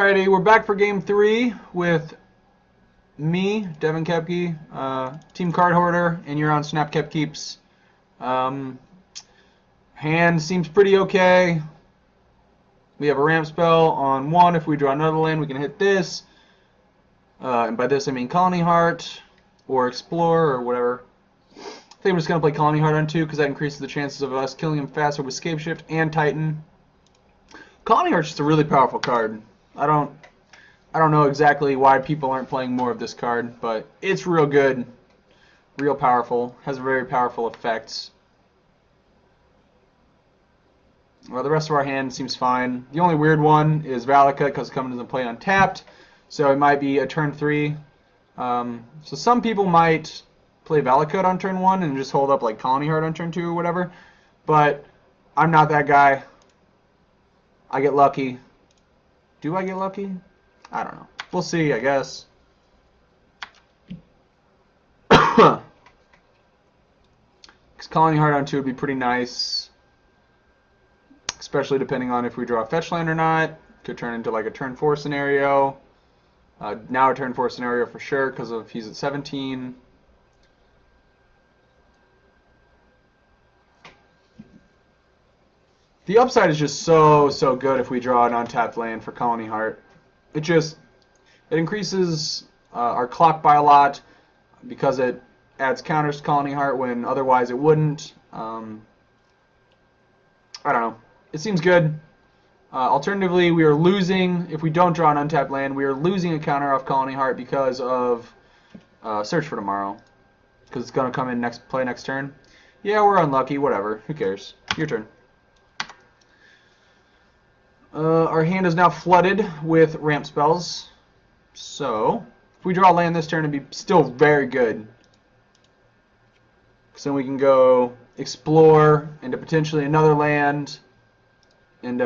Alrighty, we're back for game 3 with me, Devin Koepke, Team Cardhoarder, and you're on Snap Koepkeeps. Hand seems pretty okay. We have a ramp spell on 1. If we draw another land, we can hit this. And by this I mean Colony Heart or Explore or whatever. I think I'm just going to play Colony Heart on 2 because that increases the chances of us killing him faster with Snapshift and Titan. Colony Heart's just a really powerful card. I don't know exactly why people aren't playing more of this card, but it's real good, real powerful, has very powerful effects. Well, the rest of our hand seems fine. The only weird one is Valakut because it comes into play untapped, so it might be a turn 3. So some people might play Valakut on turn 1 and just hold up like Colony Heart on turn 2 or whatever, but I'm not that guy. I get lucky. Do I get lucky? I don't know. We'll see, I guess. Because Colony Heart on 2 would be pretty nice. Especially depending on if we draw a fetch land or not. Could turn into like a turn 4 scenario. Now a turn 4 scenario for sure because of he's at 17. The upside is just so good if we draw an untapped land for Colony Heart. It increases our clock by a lot because it adds counters to Colony Heart when otherwise it wouldn't. I don't know. It seems good. Alternatively, we are losing, if we don't draw an untapped land, we are losing a counter off Colony Heart because of Search for Tomorrow. Because it's going to come in play next turn. Yeah, we're unlucky. Whatever. Who cares? Your turn. Our hand is now flooded with ramp spells. So, if we draw a land this turn, it'd be still very good. So then we can go explore into potentially another land and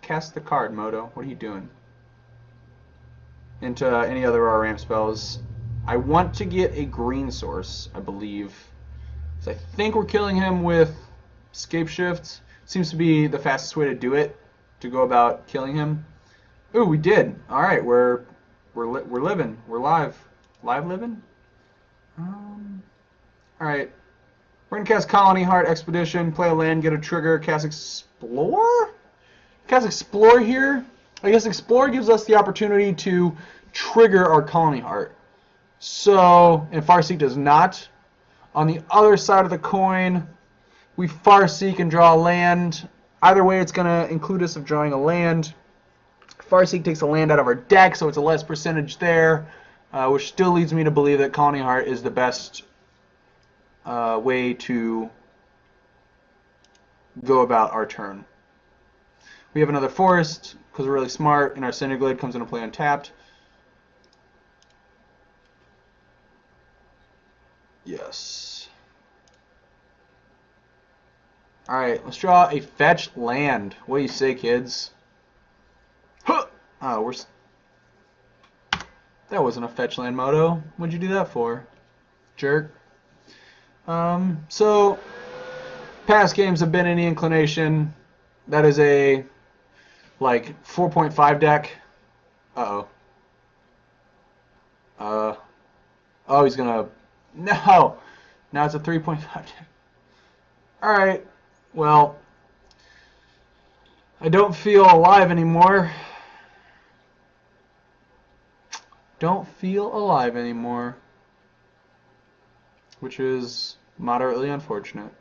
cast the card, Moto. What are you doing? Into any other of our ramp spells. I want to get a green source, I believe. So I think we're killing him with Snapshift. Seems to be the fastest way to do it, to go about killing him. Ooh, we did. All right, we're living. We're live. Live living. All right. We're gonna cast Colony Heart Expedition, play a land, get a trigger, cast Explore. Cast Explore here. I guess Explore gives us the opportunity to trigger our Colony Heart. So, and Farseek does not. On the other side of the coin, we Farseek and draw a land. Either way, it's going to include us of drawing a land. Farseek takes a land out of our deck, so it's a less percentage there, which still leads me to believe that Colony Heart is the best way to go about our turn. We have another forest, because we're really smart, and our Cineglade comes into play untapped. Yes. Alright, let's draw a fetched land. What do you say, kids? Huh! Oh, that wasn't a fetch land, Moto. What'd you do that for? Jerk. So, past games have been any inclination. That is a, like, 4.5 deck. Uh-oh. Oh, he's gonna... No! Now it's a 3.5 deck. Alright. Well, I don't feel alive anymore. Don't feel alive anymore. Which is moderately unfortunate.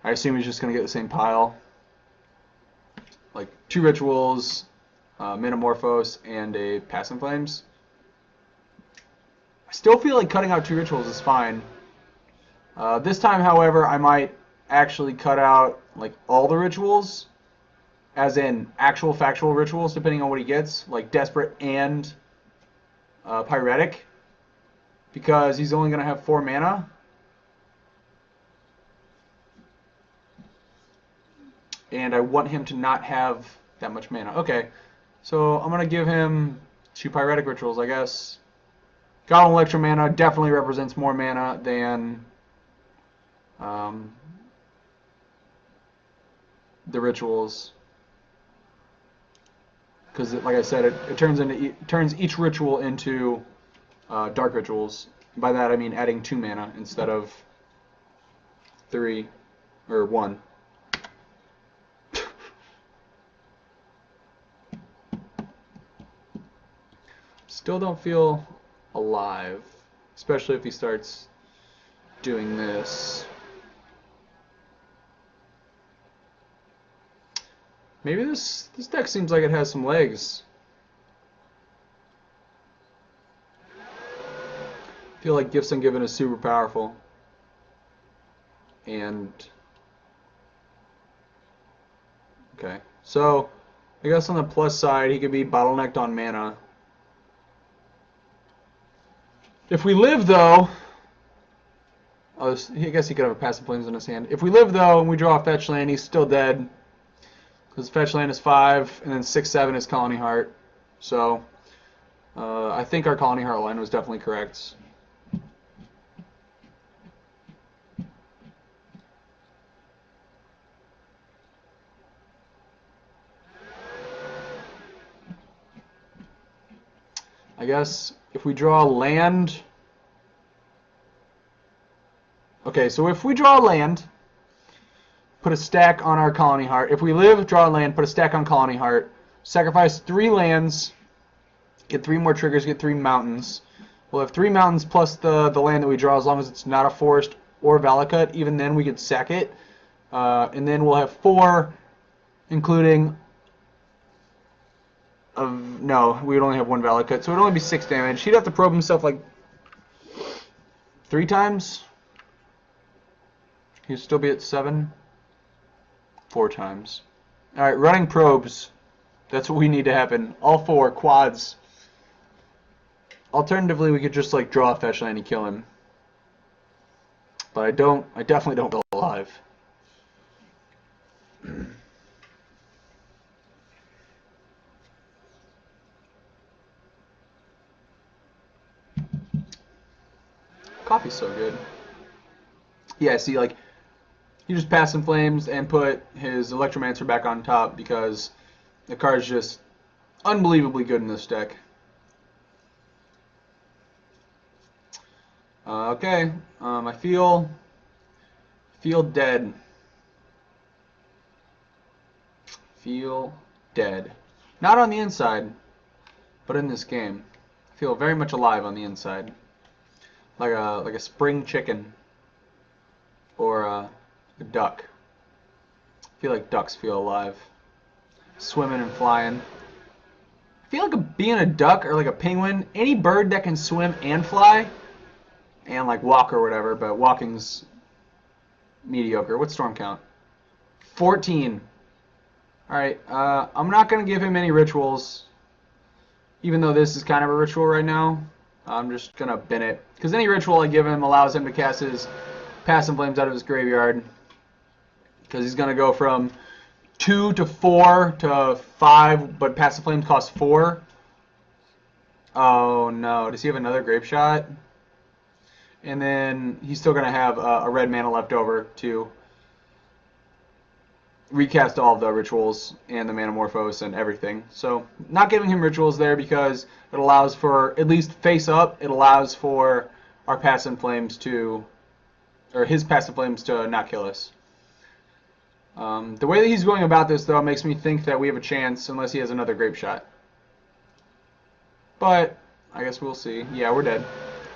I assume he's just going to get the same pile. Like 2 rituals, Metamorphose, and a Pass in Flames. I still feel like cutting out 2 rituals is fine. This time, however, I might actually cut out like all the rituals, as in actual factual rituals, depending on what he gets, like Desperate and Pyretic, because he's only going to have 4 mana. And I want him to not have that much mana. Okay, so I'm going to give him 2 Pyretic rituals, I guess. God Electro mana definitely represents more mana than the rituals. Because, like I said, it turns each ritual into dark rituals. By that I mean adding 2 mana instead of 3 or 1. Still don't feel alive, especially if he starts doing this. Maybe this deck seems like it has some legs. I feel like Gifts Ungiven is super powerful. And okay, so I guess on the plus side, he could be bottlenecked on mana. If we live, though, I guess he could have a Passive Flames in his hand. If we live, though, and we draw a fetch land, he's still dead. Because fetch land is 5, and then 6/7 is Colony Heart. So I think our Colony Heart line was definitely correct. I guess if we draw land... Okay, so if we draw land, put a stack on our Colony Heart. If we live, draw land, put a stack on Colony Heart. Sacrifice 3 lands, get 3 more triggers, get 3 mountains. We'll have 3 mountains plus the land that we draw as long as it's not a forest or Valakut. Even then we could sack it. And then we'll have 4, including... no, we would only have 1 Valakut, so it would only be 6 damage. He'd have to probe himself like 3 times. He'd still be at 7. 4 times. Alright, running probes. That's what we need to happen. All 4 quads. Alternatively, we could just like draw a fetch land and kill him. But I definitely don't feel alive. Coffee's so good. Yeah, see, like, he just passed in flames and put his Electromancer back on top because the card's just unbelievably good in this deck. Okay, I feel dead. Feel dead. Not on the inside, but in this game. I feel very much alive on the inside, like a spring chicken or a duck. I feel like ducks feel alive, swimming and flying. I feel like being a duck or like a penguin, any bird that can swim and fly, and like walk or whatever, but walking's mediocre. What's storm count? 14. Alright, I'm not going to give him any rituals, even though this is kind of a ritual right now. I'm just going to bin it, because any ritual I give him allows him to cast his Passive Flames out of his graveyard, because he's going to go from 2 to 4 to 5, but Passive Flames cost 4. Oh no, does he have another Grave Shot? And then he's still going to have a red mana left over to recast all of the rituals and the Manamorphose and everything. So not giving him rituals there because it allows for, at least face up, it allows for our Passive Flames to, or his Passive Flames to not kill us. The way that he's going about this, though, makes me think that we have a chance unless he has another Grape Shot. But I guess we'll see. Yeah, we're dead.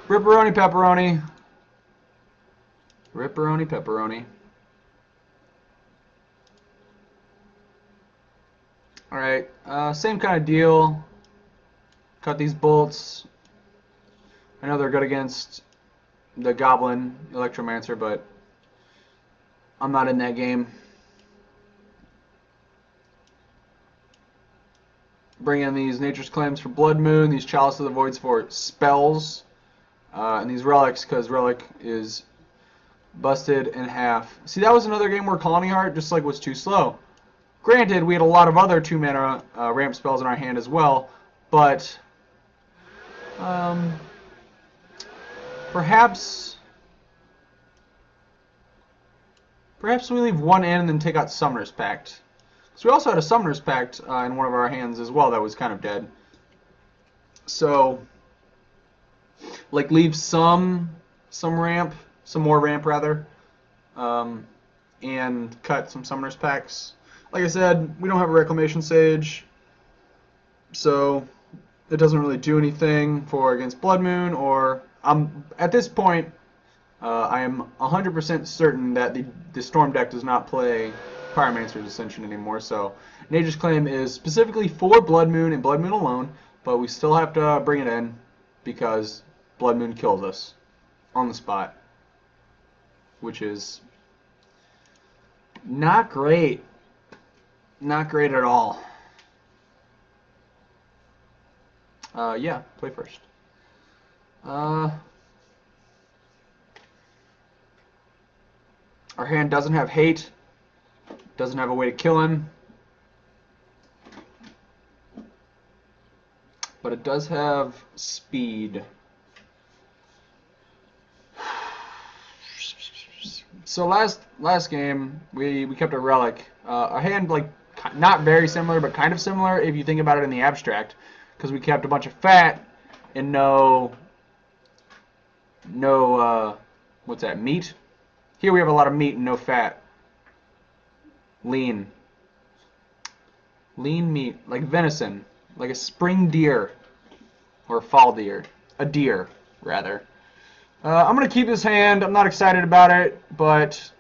Ripperoni pepperoni. Ripperoni pepperoni. Alright, same kind of deal. Cut these bolts. I know they're good against the Goblin Electromancer, but I'm not in that game. Bring in these Nature's Claims for Blood Moon, these Chalice of the Voids for spells, and these Relics, because Relic is busted in half. See, that was another game where Colony Heart just like was too slow. Granted, we had a lot of other 2-mana ramp spells in our hand as well, but perhaps Perhaps we leave one in and then take out Summoner's Pact. So we also had a Summoner's Pact in one of our hands as well that was kind of dead. So, like, leave some ramp, some more ramp rather, and cut some Summoner's Pacts. Like I said, we don't have a Reclamation Sage, so it doesn't really do anything for against Blood Moon, or at this point, I am 100% certain that the Storm deck does not play Pyromancer's Ascension anymore, so Nature's Claim is specifically for Blood Moon and Blood Moon alone, but we still have to bring it in because Blood Moon kills us on the spot, which is not great. Not great at all. Yeah, play first. Our hand doesn't have hate, doesn't have a way to kill him, but it does have speed. So last game we kept a relic. Our hand, like, not very similar, but kind of similar if you think about it in the abstract, because we kept a bunch of fat and no what's that, meat? Here we have a lot of meat and no fat. Lean meat, like venison, like a spring deer or a fall deer, a deer rather. I'm gonna keep this hand. I'm not excited about it, but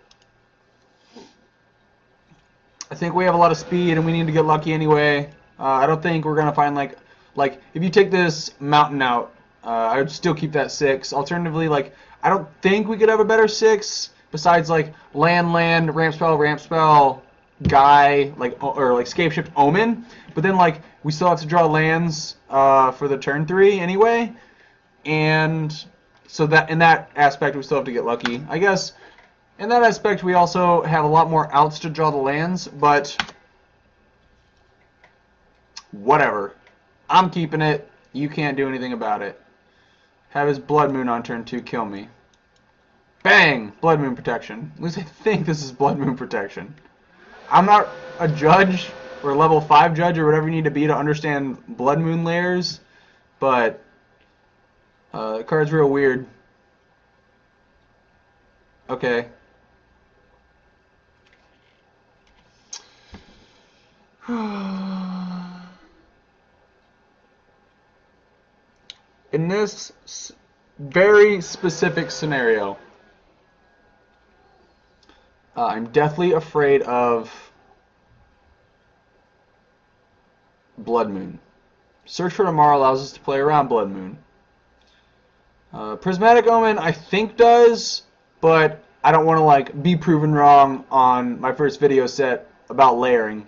I think we have a lot of speed and we need to get lucky anyway. I don't think we're gonna find like if you take this mountain out, I would still keep that 6. Alternatively, like, I don't think we could have a better 6 besides like land, ramp spell, guy, like, or like Scapeshift Omen. But then, like, we still have to draw lands for the turn 3 anyway, and so that in that aspect we still have to get lucky. I guess in that aspect we also have a lot more outs to draw the lands, but whatever. I'm keeping it. You can't do anything about it. Have his Blood Moon on turn 2 kill me. Bang! Blood Moon protection. At least I think this is Blood Moon protection. I'm not a judge or a level 5 judge or whatever you need to be to understand Blood Moon layers, but the card's real weird. Okay. In this very specific scenario, I'm deathly afraid of Blood Moon. Search for Tomorrow allows us to play around Blood Moon. Prismatic Omen I think does, but I don't want to like be proven wrong on my first video set about layering.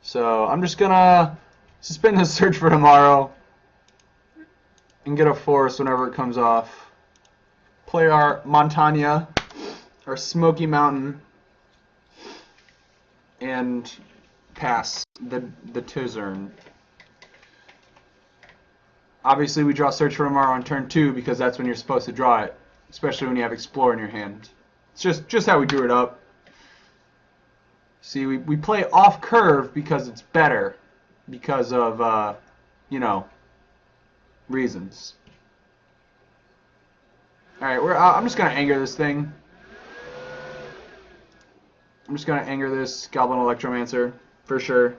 So I'm just gonna suspend the Search for Tomorrow and get a forest whenever it comes off. Play our Montagna, our Smoky Mountain, and pass the Tizern. Obviously we draw Search for Tomorrow on turn 2 because that's when you're supposed to draw it, especially when you have Explore in your hand. It's just how we drew it up. See, we play off curve because it's better, because of you know, reasons. Alright, I'm just gonna anger this thing. I'm just gonna anger this Goblin Electromancer for sure.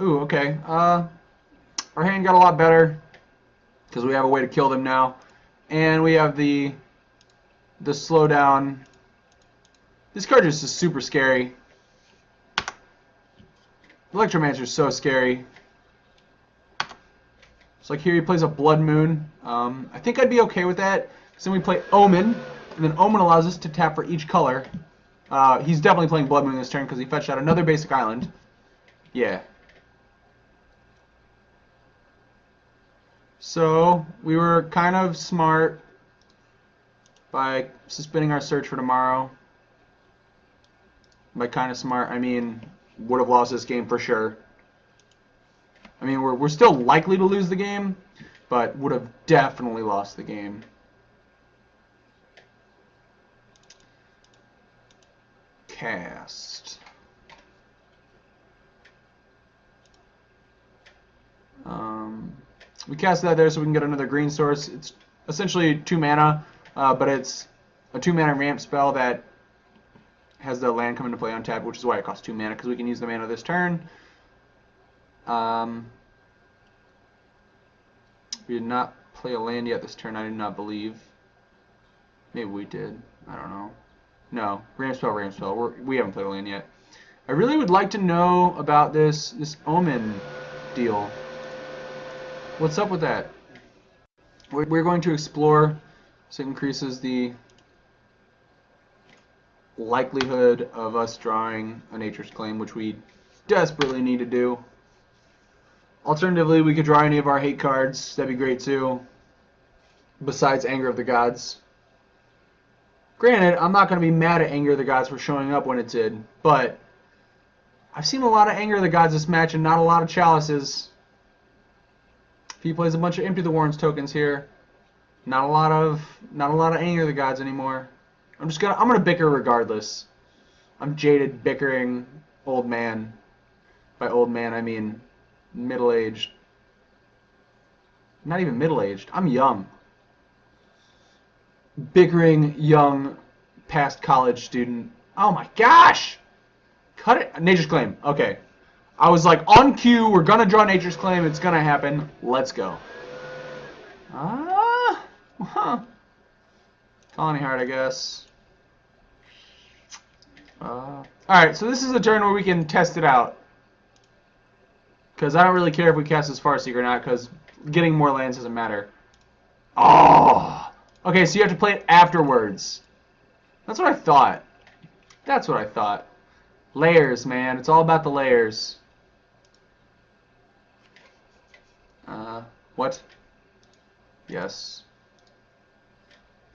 Ooh, okay. Our hand got a lot better because we have a way to kill them now, and we have the slowdown. This card is just super scary. Electromancer is so scary. It's like here he plays a Blood Moon. I think I'd be okay with that. So then we play Omen, and then Omen allows us to tap for each color. He's definitely playing Blood Moon this turn because he fetched out another basic island. Yeah. So we were kind of smart by suspending our Search for Tomorrow. By kind of smart, I mean would have lost this game for sure. I mean, we're still likely to lose the game, but would have definitely lost the game. cast. We cast that there so we can get another green source. It's essentially 2 mana, but it's a 2 mana ramp spell that has the land come into play on tap, which is why it costs 2 mana, because we can use the mana this turn. We did not play a land yet this turn, I do not believe. Maybe we did. I don't know. No, ramp spell, ramp spell. We haven't played a land yet. I really would like to know about this Omen deal. What's up with that? We're going to explore, so it increases the likelihood of us drawing a Nature's Claim, which we desperately need to do. Alternatively, we could draw any of our hate cards. That'd be great too. Besides Anger of the Gods. Granted, I'm not going to be mad at Anger of the Gods for showing up when it did, but I've seen a lot of Anger of the Gods this match and not a lot of Chalices. He plays a bunch of Empty the Warrens tokens here. Not a lot of Anger of the Gods anymore. I'm gonna bicker regardless. I'm jaded, bickering old man. By old man I mean middle-aged. Not even middle-aged. I'm young. Bickering young past college student. Oh my gosh! Cut it. Nature's Claim. Okay. I was like, on cue, we're going to draw Nature's Claim. It's going to happen. Let's go. Colony Heart, I guess. Alright, so this is a turn where we can test it out. Because I don't really care if we cast this Farseek or not, because getting more lands doesn't matter. Oh! Okay, so you have to play it afterwards. That's what I thought. That's what I thought. Layers, man. It's all about the layers. What? Yes.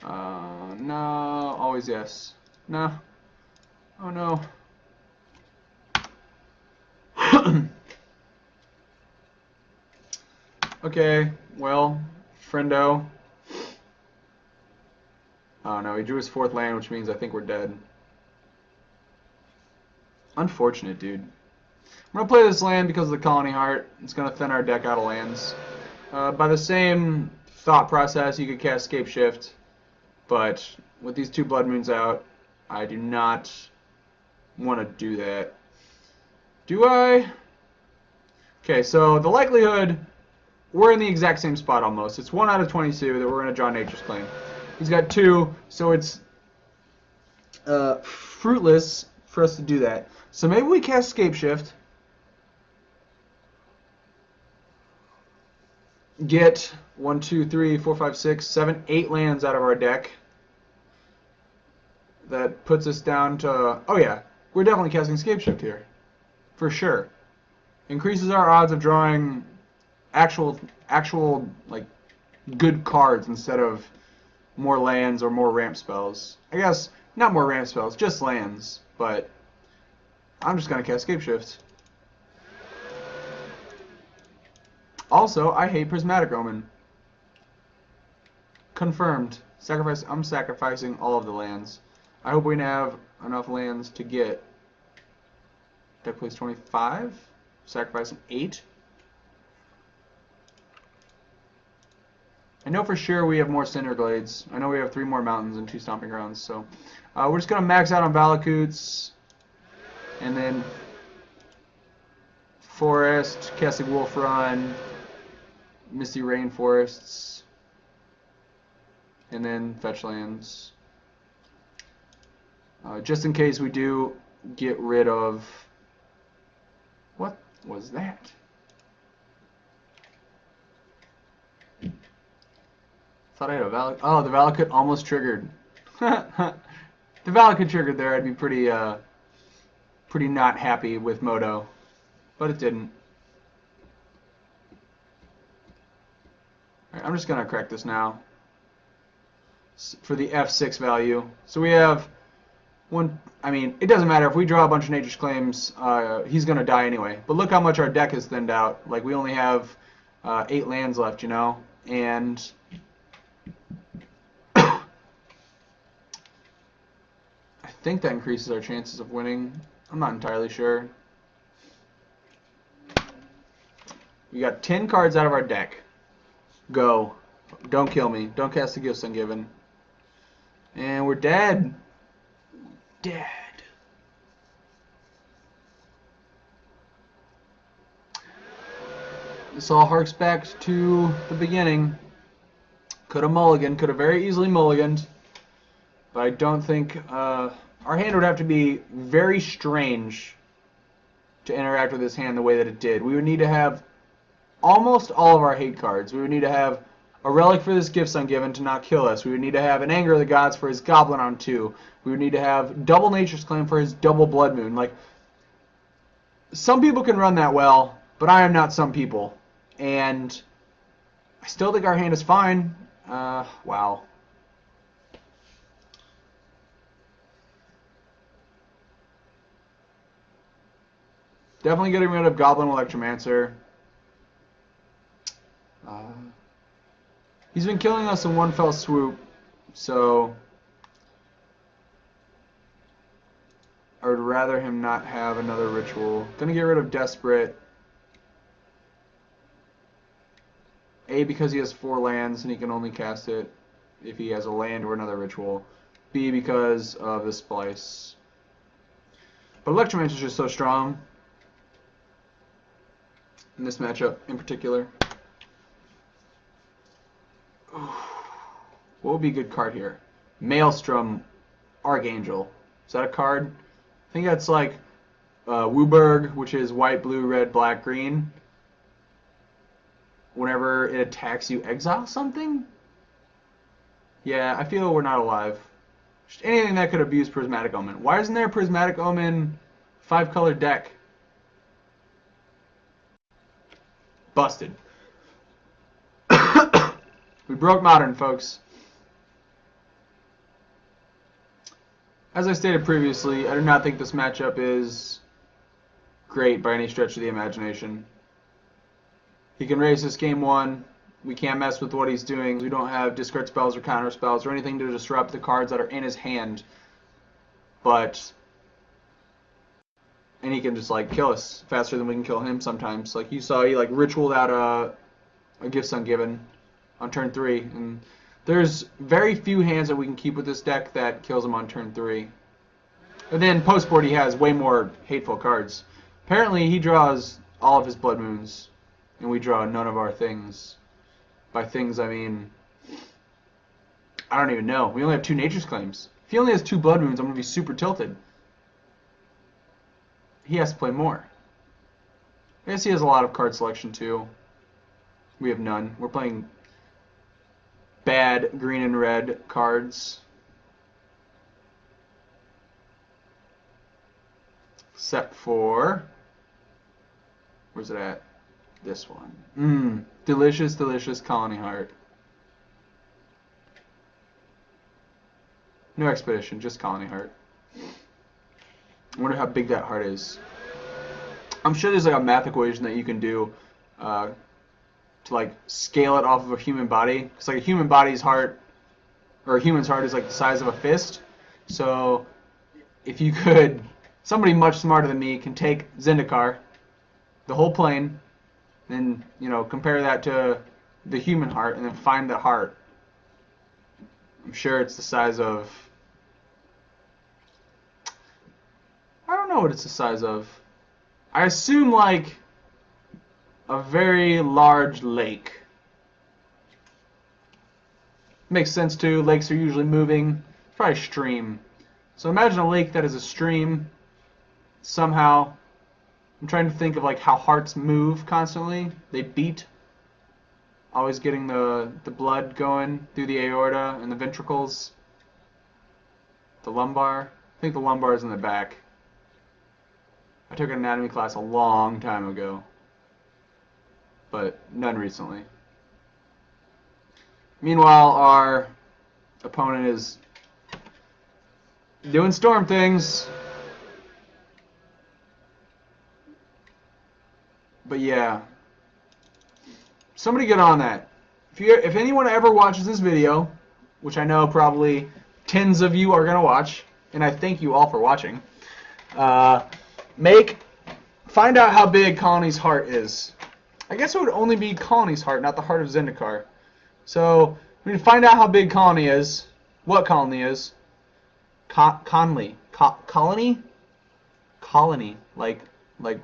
No. Always yes. No. Oh no. Okay, well, friendo. Oh no, he drew his 4th land, which means I think we're dead. Unfortunate, dude. I'm going to play this land because of the Colony Heart. It's going to thin our deck out of lands. By the same thought process, you could cast Scapeshift, but with these 2 Blood Moons out, I do not want to do that. Do I? Okay, so the likelihood, we're in the exact same spot almost. It's 1 out of 22 that we're going to draw Nature's Claim. He's got 2, so it's fruitless for us to do that. So maybe we cast Scapeshift, get 1, 2, 3, 4, 5, 6, 7, 8 lands out of our deck. That puts us down to, oh yeah, we're definitely casting Scapeshift here, for sure. Increases our odds of drawing actual like good cards instead of more lands or more ramp spells. I guess not more ramp spells, just lands. But I'm just gonna cast Scapeshift. Also, I hate Prismatic Omen. Confirmed. I'm sacrificing all of the lands. I hope we have enough lands to get deck plays 25. Sacrificing 8. I know for sure we have more Cinder Glades. I know we have 3 more mountains and 2 Stomping Grounds. So we're just gonna max out on Valakut's, and then Forest, casting Wolf Run, Misty Rainforests, and then fetch lands. Just in case we do get rid of... What was that? Thought I had a Valakut. Oh, the Valakut almost triggered. The Valakut triggered there. I'd be pretty not happy with Moto, but it didn't. All right, I'm just gonna correct this now for the F6 value. So we have one. I mean, it doesn't matter if we draw a bunch of Nature's Claims. He's gonna die anyway. But look how much our deck is thinned out. Like we only have 8 lands left, you know, and I think that increases our chances of winning. I'm not entirely sure. We got 10 cards out of our deck. Go. Don't kill me. Don't cast the Gifts Ungiven. And we're dead. Dead. This all harks back to the beginning. Could have mulliganed. Could have very easily mulliganed. But I don't think... our hand would have to be very strange to interact with this hand the way that it did. We would need to have almost all of our hate cards. We would need to have a Relic for this Gifts Ungiven to not kill us. We would need to have an Anger of the Gods for his Goblin on 2. We would need to have double Nature's Claim for his double Blood Moon. Like, some people can run that well, but I am not some people. And I still think our hand is fine. Wow. Definitely getting rid of Goblin Electromancer. He's been killing us in one fell swoop, so I would rather him not have another ritual. Gonna get rid of Desperate. A, because he has 4 lands and he can only cast it if he has a land or another ritual. B, because of the Splice. But Electromancer is just so strong in this matchup in particular. What would be a good card here? Maelstrom Archangel. Is that a card? I think that's like Wooburg, which is white, blue, red, black, green. Whenever it attacks you, exile something? Yeah, I feel we're not alive. Just anything that could abuse Prismatic Omen. Why isn't there a Prismatic Omen 5-color deck? Busted. We broke Modern, folks. As I stated previously, I do not think this matchup is great by any stretch of the imagination. He can raise this game 1. We can't mess with what he's doing. We don't have discard spells or counter spells or anything to disrupt the cards that are in his hand. And he can just like kill us faster than we can kill him sometimes. Like you saw, he like ritualed out a Gifts Ungiven on turn 3, and there's very few hands that we can keep with this deck that kills him on turn 3. And then post board he has way more hateful cards. Apparently he draws all of his Blood Moons, and we draw none of our things. By things I mean, I don't even know. We only have 2 Nature's Claims. If he only has 2 Blood Moons, I'm going to be super tilted. He has to play more. I guess he has a lot of card selection too. We have none. We're playing bad green and red cards. Except for... where's it at? This one. Delicious, delicious Colony Heart. No Expedition, just Colony Heart. I wonder how big that heart is. I'm sure there's like a math equation that you can do to like scale it off of a human body. Because like a human body's heart, or a human's heart is like the size of a fist. So if you could, somebody much smarter than me can take Zendikar, the whole plane, and compare that to the human heart, and then find the heart. I'm sure it's the size of... I don't know what it's the size of. I assume like a very large lake. Makes sense too. Lakes are usually moving. It's probably a stream. So imagine a lake that is a stream somehow. I'm trying to think of like how hearts move constantly. They beat. Always getting the blood going through the aorta and the ventricles. The lumbar. I think the lumbar is in the back. I took an anatomy class a long time ago, but none recently. Meanwhile, our opponent is doing storm things. But yeah, somebody get on that. If anyone ever watches this video, which I know probably tens of you are going to watch, and I thank you all for watching. Find out how big Colony's heart is. I guess it would only be Colony's heart, not the heart of Zendikar. So we need to find out how big Colony is, what Colony is. Colony, like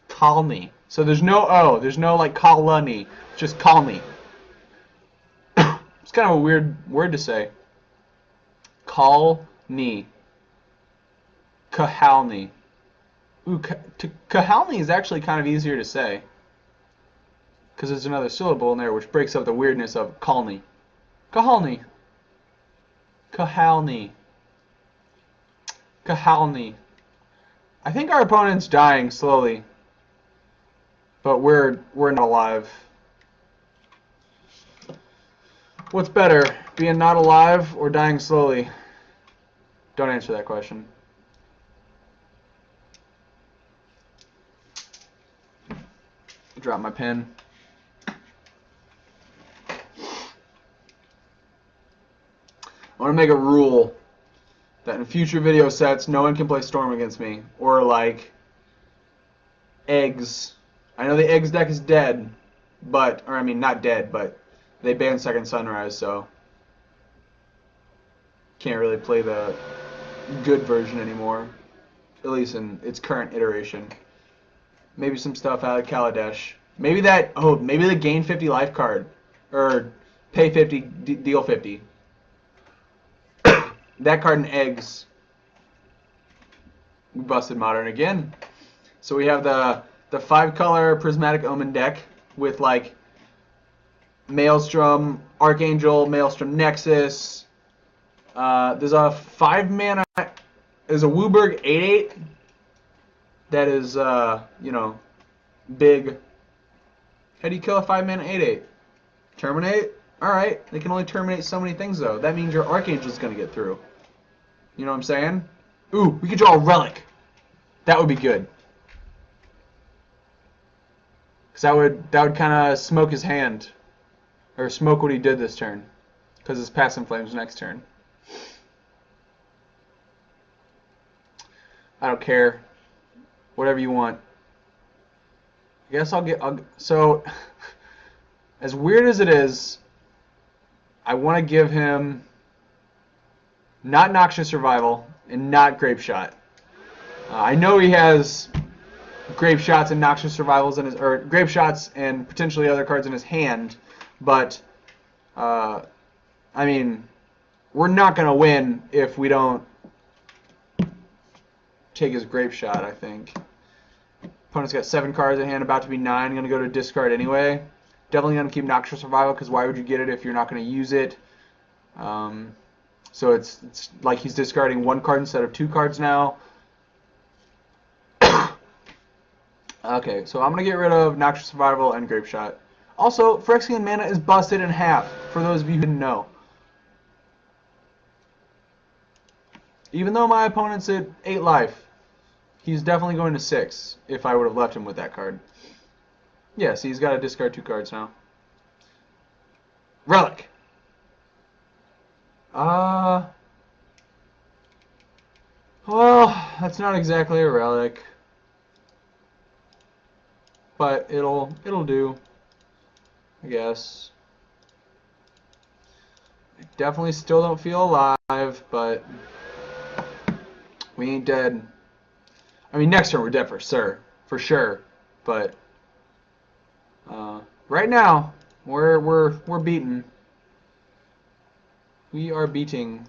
colony. So there's no O, there's no like colony, just colony. It's kind of a weird word to say. Colony. Cahalni. Ooh, Cahalni is actually kind of easier to say, because there's another syllable in there which breaks up the weirdness of colony. Cahalni. Cahalni. Cahalni. I think our opponent's dying slowly, but we're not alive. What's better, being not alive or dying slowly? Don't answer that question. Drop my pen. I want to make a rule that in future video sets, no one can play Storm against me. Or like Eggs. I know the Eggs deck is dead, but, or I mean not dead, but they banned Second Sunrise, so can't really play the good version anymore, at least in its current iteration. Maybe some stuff out of Kaladesh. Maybe that, maybe the gain 50 life card, or pay 50, deal 50. That card in Eggs. We busted Modern again. So we have the 5-color Prismatic Omen deck with like Maelstrom, Archangel, Maelstrom Nexus. There's a 5-mana, there's a Wooburg 8/8 that is, you know, big. How do you kill a 5-mana 8/8? Terminate? Alright, they can only terminate so many things though. That means your Archangel's gonna get through. You know what I'm saying? Ooh, we could draw a Relic. That would be good. Because that would kind of smoke his hand. Or smoke what he did this turn. Because it's Passing Flames next turn. I don't care. Whatever you want. I guess so, as weird as it is, I want to give him not Noxious Survival and not Grape Shot. I know he has Grape Shots and Noxious Survivals in his, or Grape Shots and potentially other cards in his hand, but I mean, we're not gonna win if we don't take his Grape Shot. I think opponent's got 7 cards in hand, about to be 9. Gonna go to discard anyway. Definitely gonna keep Noxious Survival because why would you get it if you're not gonna use it? So it's like he's discarding 1 card instead of 2 cards now. Okay, so I'm going to get rid of Noxious Survival and Grape Shot. Also, Phyrexian Mana is busted in half, for those of you who didn't know. Even though my opponent's at 8 life, he's definitely going to 6 if I would have left him with that card. Yeah, see, he's got to discard 2 cards now. Relic. Well, that's not exactly a relic, but it'll do, I guess. I definitely still don't feel alive, but we ain't dead. I mean, next turn we're dead for sure, but right now we're beaten. We are beating.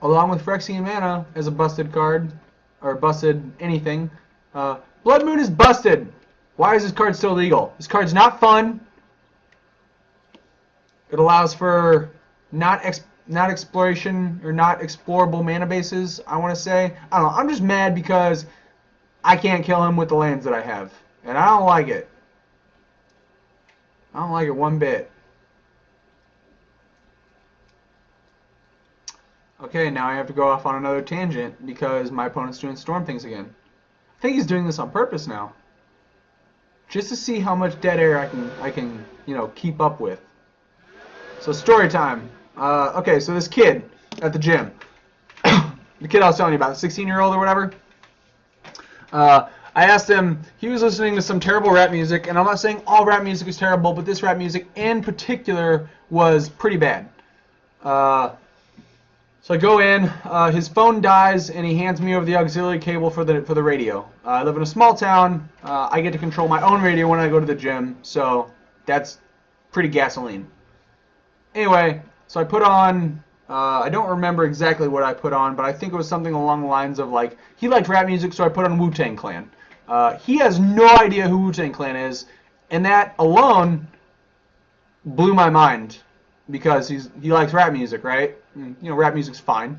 Along with Phyrexian Mana as a busted card, or busted anything. Blood Moon is busted! Why is this card still legal? This card's not fun. It allows for not exploration, or not explorable mana bases, I want to say. I don't know, I'm just mad because I can't kill him with the lands that I have. And I don't like it. I don't like it one bit. Okay, now I have to go off on another tangent because my opponent's doing Storm things again. I think he's doing this on purpose now, just to see how much dead air I can you know, keep up with. So story time. Okay, so this kid at the gym, the kid I was telling you about, the 16-year-old or whatever. I asked him, he was listening to some terrible rap music, and I'm not saying all rap music is terrible, but this rap music in particular was pretty bad. So I go in, his phone dies, and he hands me over the auxiliary cable for the radio. I live in a small town. I get to control my own radio when I go to the gym, so that's pretty gasoline. Anyway, so I put on, I don't remember exactly what I put on, but I think it was something along the lines of, like, he liked rap music, so I put on Wu-Tang Clan. He has no idea who Wu-Tang Clan is, and that alone blew my mind, because he likes rap music, right? You know, rap music's fine,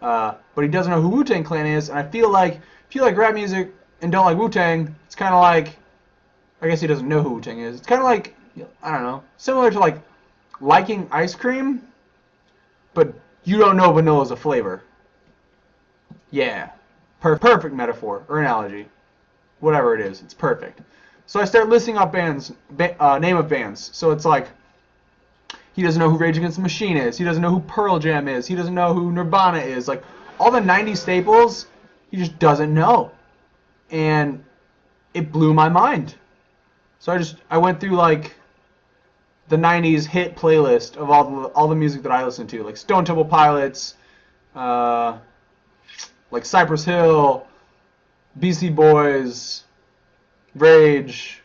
but he doesn't know who Wu-Tang Clan is, and I feel like if you like rap music and don't like Wu-Tang, it's kind of like, I guess he doesn't know who Wu-Tang is. It's kind of like, I don't know, similar to like liking ice cream, but you don't know vanilla's a flavor. Yeah, perfect metaphor or analogy, whatever it is, it's perfect. So I start listing off bands, name of bands. So it's like, he doesn't know who Rage Against the Machine is. He doesn't know who Pearl Jam is. He doesn't know who Nirvana is. Like, all the 90s staples, he just doesn't know. And it blew my mind. So I went through, like, the 90s hit playlist of all the music that I listened to. Like Stone Temple Pilots, like Cypress Hill, Beastie Boys, Rage,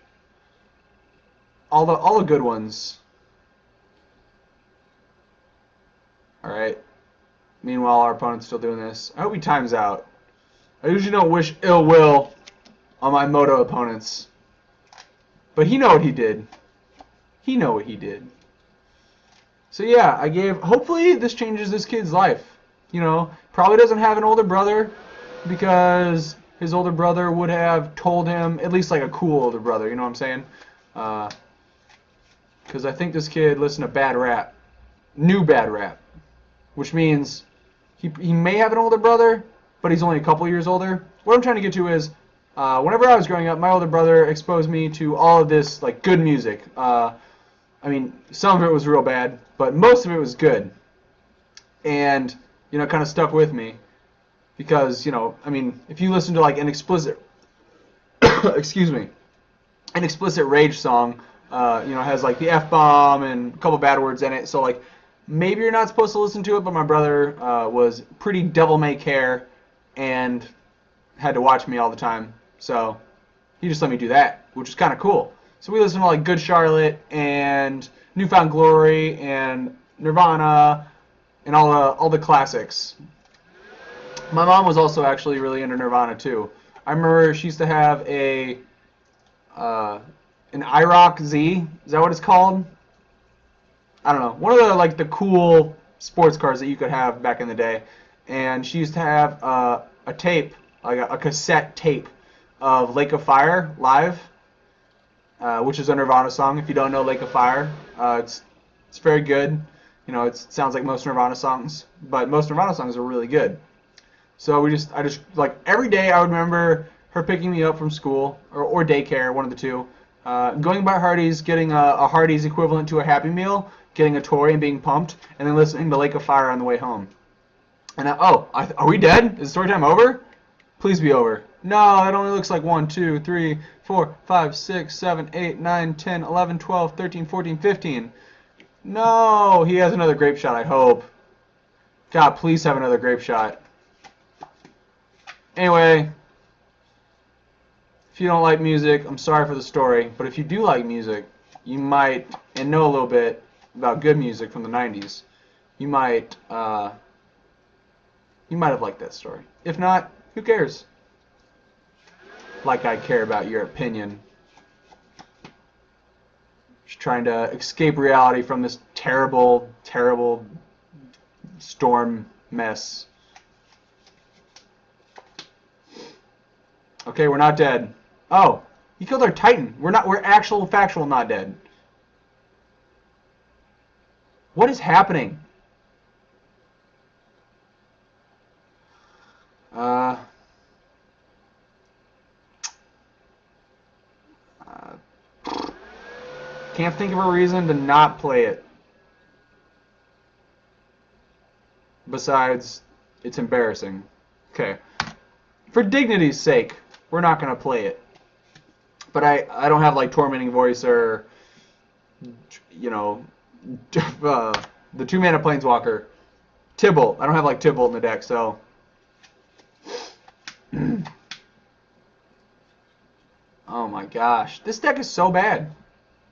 all the good ones. Alright. Meanwhile, our opponent's still doing this. I hope he times out. I usually don't wish ill will on my Moto opponents. But he know what he did. He know what he did. So yeah, hopefully this changes this kid's life. You know, probably doesn't have an older brother, because his older brother would have told him, at least like a cool older brother, you know what I'm saying? Because I think this kid listened to bad rap. New bad rap. Which means he may have an older brother, but he's only a couple years older. What I'm trying to get to is, whenever I was growing up, my older brother exposed me to all of this like good music. I mean, some of it was real bad, but most of it was good. And, you know, it kind of stuck with me. Because, you know, I mean, if you listen to like an explicit, excuse me, an explicit Rage song, you know, has like the F-bomb and a couple bad words in it. So like, maybe you're not supposed to listen to it, but my brother was pretty devil-may-care and had to watch me all the time. So he just let me do that, which is kind of cool. So we listened to like Good Charlotte and Newfound Glory and Nirvana and all the classics. My mom was also actually really into Nirvana too. I remember she used to have an IROC Z. Is that what it's called? I don't know, one of the cool sports cars that you could have back in the day. And she used to have a tape, like a cassette tape of Lake of Fire live, which is a Nirvana song. If you don't know Lake of Fire, it's very good. You know, it sounds like most Nirvana songs, but most Nirvana songs are really good. So I just like every day I would remember her picking me up from school or daycare, one of the two, going by Hardee's, getting a Hardee's equivalent to a Happy Meal, getting a toy and being pumped, and then listening to Lake of Fire on the way home. And are we dead? Is story time over? Please be over. No, it only looks like 1, 2, 3, 4, 5, 6, 7, 8, 9, 10, 11, 12, 13, 14, 15. No, he has another grape shot, I hope. God, please have another grape shot. Anyway, if you don't like music, I'm sorry for the story, but if you do like music, you might, and know a little bit about good music from the 90s, you might have liked that story. If not, who cares? Like I care about your opinion. Just trying to escape reality from this terrible, terrible storm mess. Okay, we're not dead. Oh, he killed our Titan. We're actual factual not dead. What is happening? Can't think of a reason to not play it. Besides, it's embarrassing. Okay. For dignity's sake, we're not going to play it. But I don't have like Tormenting Voice or, you know, the 2-mana Planeswalker. Tibble. I don't have like Tibble in the deck, so. Oh my gosh. This deck is so bad.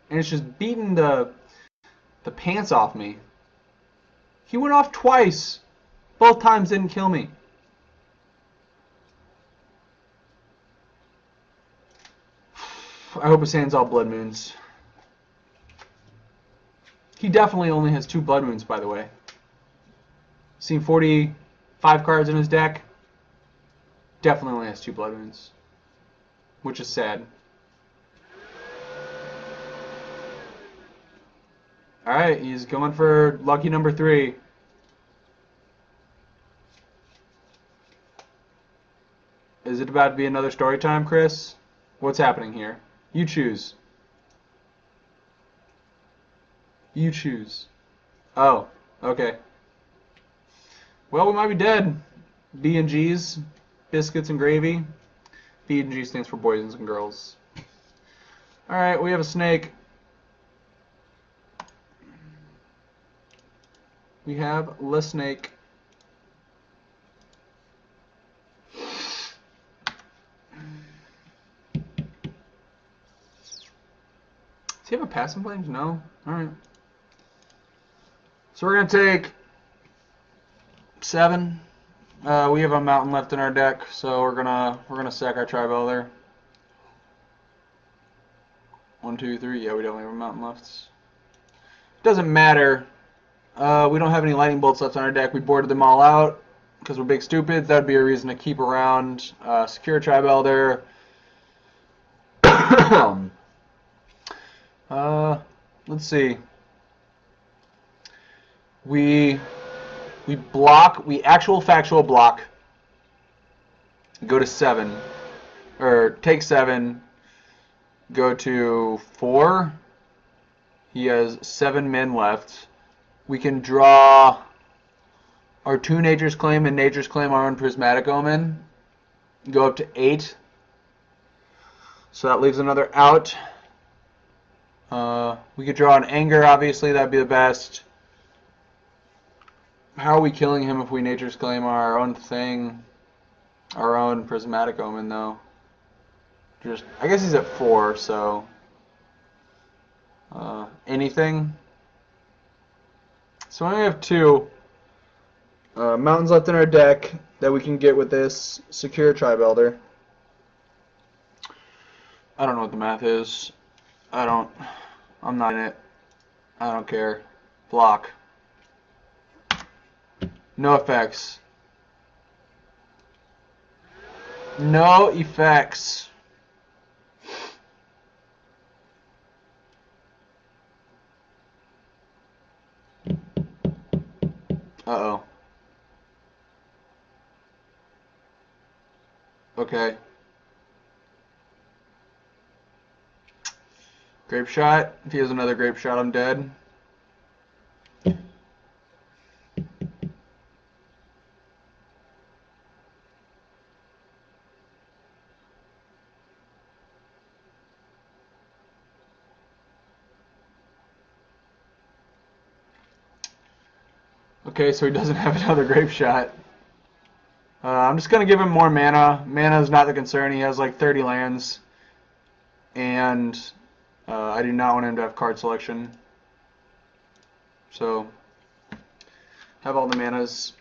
And it's just beating the pants off me. He went off twice. Both times didn't kill me. I hope his hand's all Blood Moons. He definitely only has 2 Blood Moons, by the way. Seen 45 cards in his deck. Definitely only has 2 Blood Moons. Which is sad. Alright, he's going for lucky number 3. Is it about to be another story time, Chris? What's happening here? You choose. You choose. Oh, okay. Well, we might be dead. B&G's, biscuits and gravy. B&G stands for boys and girls. Alright, we have a snake. We have the snake. Does he have a Passing Flames? No. Alright. So we're going to take 7. We have a mountain left in our deck, so we're gonna sack our Tri-Builder. 1, 2, 3. Yeah, we don't have a mountain left. Doesn't matter. We don't have any lightning bolts left on our deck. We boarded them all out because we're big stupids. That would be a reason to keep around. Secure Tri-Builder. Let's see. We block. We actual factual block. Go to 7, or take 7. Go to 4. He has 7 men left. We can draw our 2 Nature's Claim and Nature's Claim our own Prismatic Omen. Go up to 8. So that leaves another out. We could draw an Anger, obviously, that'd be the best. How are we killing him if we Nature's Claim our own thing? Our own Prismatic Omen, though. Just, I guess he's at 4, so... anything? So we only have 2 mountains left in our deck that we can get with this Secure Tri-Builder. I don't know what the math is. I'm not in it. I don't care. Block. No effects. No effects. Uh-oh. Okay. Grape Shot. If he has another Grape Shot, I'm dead. Okay, so he doesn't have another Grape Shot. I'm just going to give him more mana. Mana is not the concern. He has like 30 lands. And I do not want him to have card selection. So, have all the manas.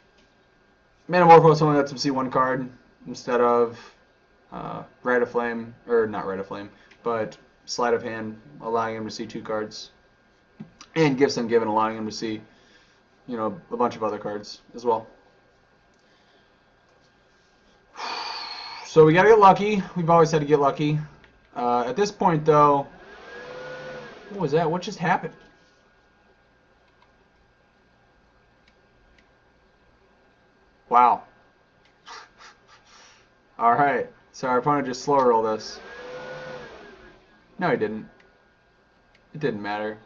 Manamorphose only lets him see 1 card instead of Rite of Flame, or not Rite of Flame, but Sleight of Hand, allowing him to see 2 cards. And Gifts Ungiven, allowing him to see, you know, a bunch of other cards as well. So we gotta get lucky. We've always had to get lucky. At this point, though, what was that? What just happened? Wow. Alright, so our opponent just slow rolled us. No, he didn't. It didn't matter.